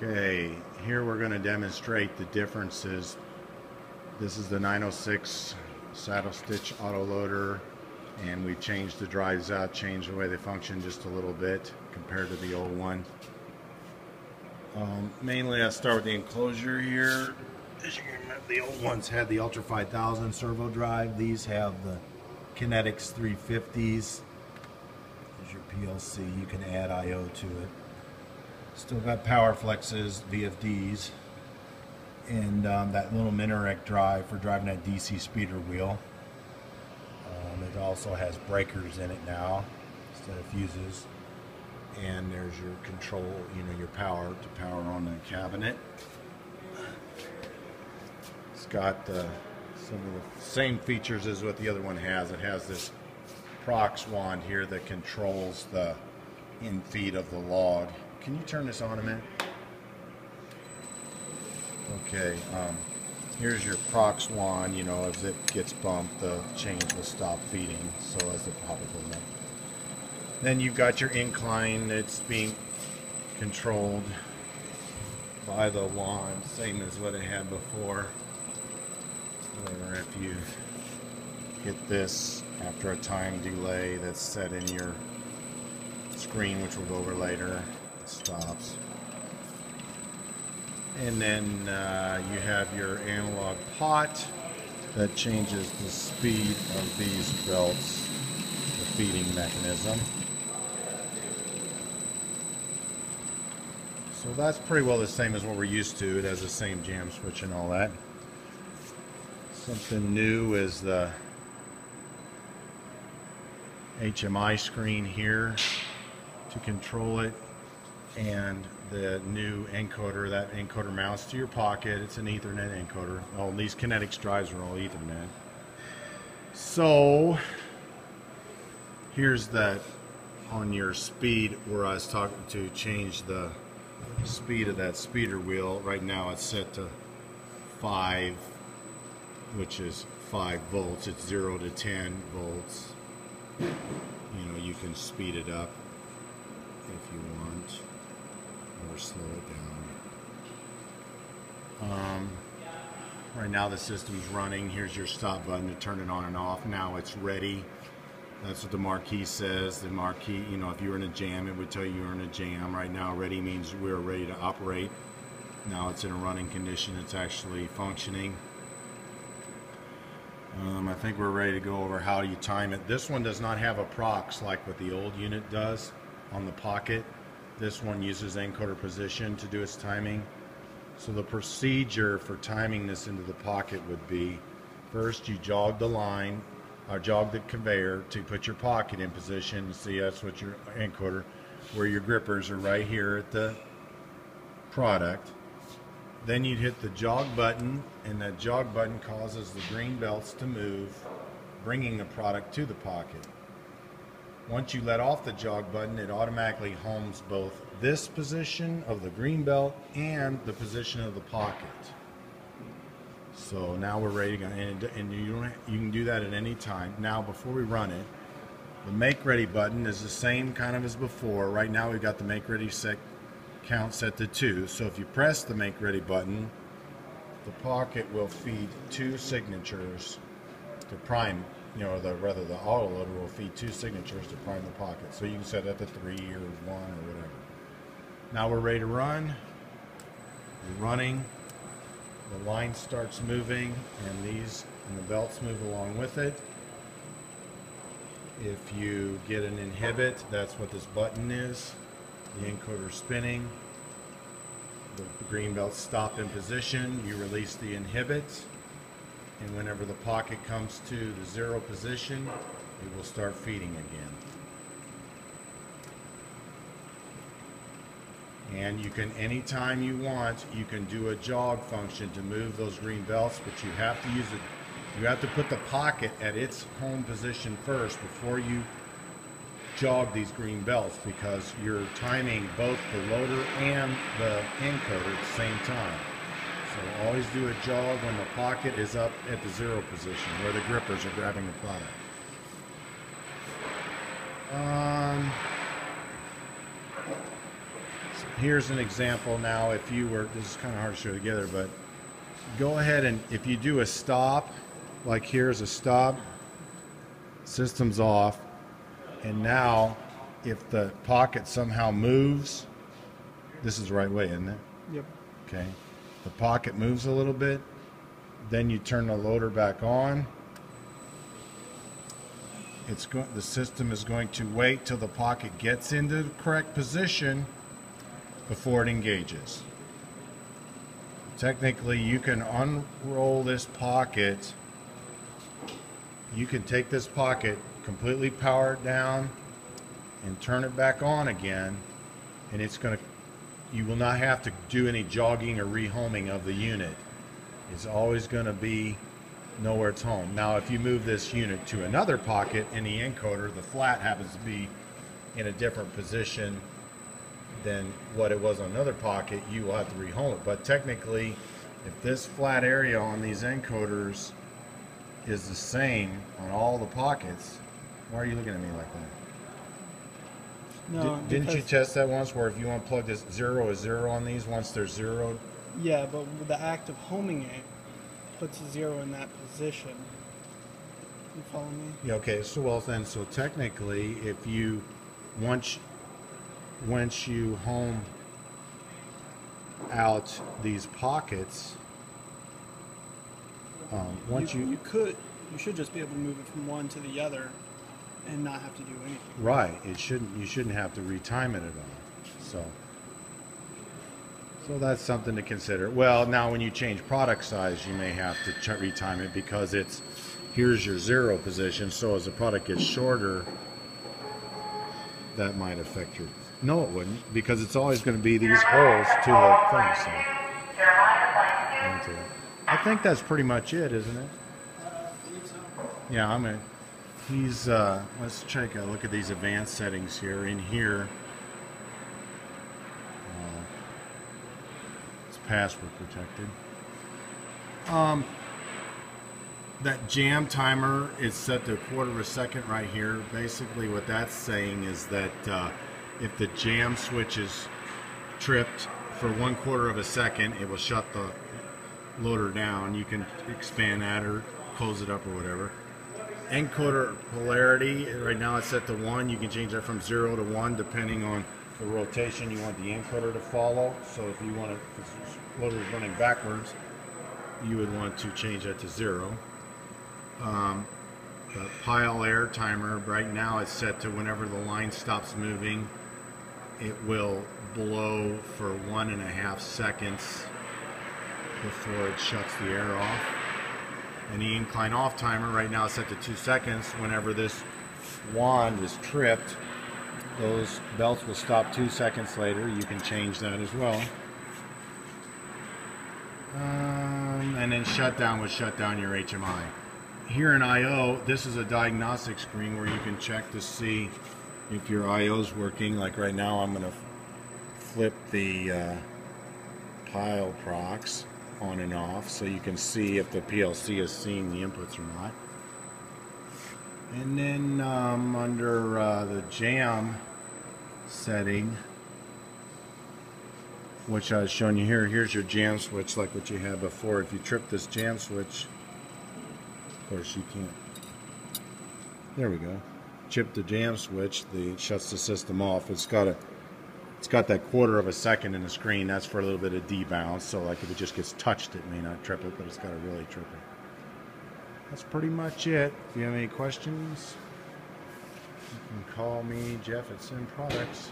Okay, here we're going to demonstrate the differences. This is the 906 saddle stitch autoloader, and we've changed the drives out, changed the way they function just a little bit compared to the old one. Mainly I start with the enclosure here. As you can remember, the old ones had the Ultra 5000 servo drive. These have the Kinetics 350s. There's your PLC. You can add I/O to it. Still got power flexes, VFDs, and that little Minarek drive for driving that DC speeder wheel. It also has breakers in it now instead of fuses. And there's your control, your power to power on the cabinet. It's got some of the same features as what the other one has. It has this prox wand here that controls the in-feed of the log. Can you turn this on a minute? Okay, here's your prox wand. As it gets bumped, the chains will stop feeding, so as the pop will go. Then you've got your incline. It's being controlled by the wand, same as what it had before. Or if you hit this after a time delay that's set in your screen, which we'll go over later, it stops. And then you have your analog pot that changes the speed of these belts, the feeding mechanism. So that's pretty well the same as what we're used to. It has the same jam switch and all that. Something new is the HMI screen here to control it, and the new encoder. That encoder mounts to your pocket. It's an Ethernet encoder. Oh, these Kinetics drives are all Ethernet. So here's that on your speed where I was talking to change the speed of that speeder wheel. Right now it's set to 5, which is 5 volts. It's 0 to 10 volts. You can speed it up if you want, or slow it down. Right now the system's running. Here's your stop button to turn it on and off. Now it's ready. That's what the marquee says. The marquee, if you were in a jam, it would tell you you're in a jam. Right now, ready means we're ready to operate. Now it's in a running condition. It's actually functioning. I think we're ready to go over how you time it. This one does not have a prox like what the old unit does on the pocket. This one uses encoder position to do its timing. So the procedure for timing this into the pocket would be, first you jog the line, or jog the conveyor to put your pocket in position. See, that's what your encoder, where your grippers are right here at the product. Then you'd hit the jog button, and that jog button causes the green belts to move, bringing the product to the pocket. Once you let off the jog button, it automatically homes both this position of the green belt and the position of the pocket. So now we're ready to go, and you can do that at any time. Now, before we run it, the make ready button is the same kind of as before. Right now we've got the make ready count set to 2. So if you press the make ready button, the pocket will feed 2 signatures to prime. The autoloader will feed 2 signatures to prime the pocket. So you can set that to 3 or 1 or whatever. Now we're ready to run. We're running. The line starts moving, and the belts move along with it. If you get an inhibit, that's what this button is. The encoder spinning. The green belts stop in position. You release the inhibit, and whenever the pocket comes to the 0 position, it will start feeding again. And you can, anytime you want, you can do a jog function to move those green belts, but you have to use it. You have to put the pocket at its home position first before you jog these green belts, because you're timing both the loader and the encoder at the same time. So always do a jog when the pocket is up at the 0 position, where the grippers are grabbing the product. here's an example now. If you were, this is kind of hard to show together, but go ahead and if you do a stop, like here's a stop, system's off, and now if the pocket somehow moves, this is the right way, isn't it? Yep. Okay. The pocket moves a little bit, then you turn the loader back on. The system is going to wait till the pocket gets into the correct position before it engages. Technically, you can unroll this pocket. You can take this pocket, completely power it down, and turn it back on again, and it's going to, you will not have to do any jogging or rehoming of the unit. It's always going to be know where it's home. Now, if you move this unit to another pocket in the encoder, the flat happens to be in a different position than what it was on another pocket, you will have to rehome it. But technically, if this flat area on these encoders is the same on all the pockets, why are you looking at me like that? No, didn't you test that once where if you unplug this 0 is 0 on these once they're zeroed? Yeah, but with the act of homing it puts a 0 in that position. You follow me? Yeah, okay, so well then, so technically if you once you home out these pockets, you should just be able to move it from one to the other and not have to do anything. Right, you shouldn't have to retime it at all. So that's something to consider. Well, now when you change product size, you may have to retime it because here's your 0 position. So as the product gets shorter, that might affect your. No, it wouldn't, because it's always going to be these holes to the thing. So. I think that's pretty much it, isn't it? Yeah, let's take a look at these advanced settings here. In here, it's password protected. That jam timer is set to 1/4 of a second right here. Basically what that's saying is that if the jam switch is tripped for 1/4 of a second, it will shut the loader down. You can expand that or close it up or whatever. Encoder polarity, right now it's set to 1. You can change that from 0 to 1 depending on the rotation you want the encoder to follow. So if you want to, if the loader is running backwards, you would want to change that to 0. The pile air timer, right now it's set to whenever the line stops moving, it will blow for 1.5 seconds before it shuts the air off. And the incline off timer right now is set to 2 seconds. Whenever this wand is tripped, those belts will stop 2 seconds later. You can change that as well. And then shutdown would shut down your HMI. Here in I/O, this is a diagnostic screen where you can check to see if your I/O is working. Like right now, I'm going to flip the pile procs on and off so you can see if the PLC is seeing the inputs or not. And then under the jam setting, which I was showing you here, here's your jam switch like what you had before. If you trip this jam switch, of course you can't. There we go. Chip the jam switch, it shuts the system off. It's got that 1/4 of a second in the screen. That's for a little bit of debounce. So like if it just gets touched, it may not trip it, but it's got to really trip it. That's pretty much it. If you have any questions, you can call me, Jeff at Sim Products.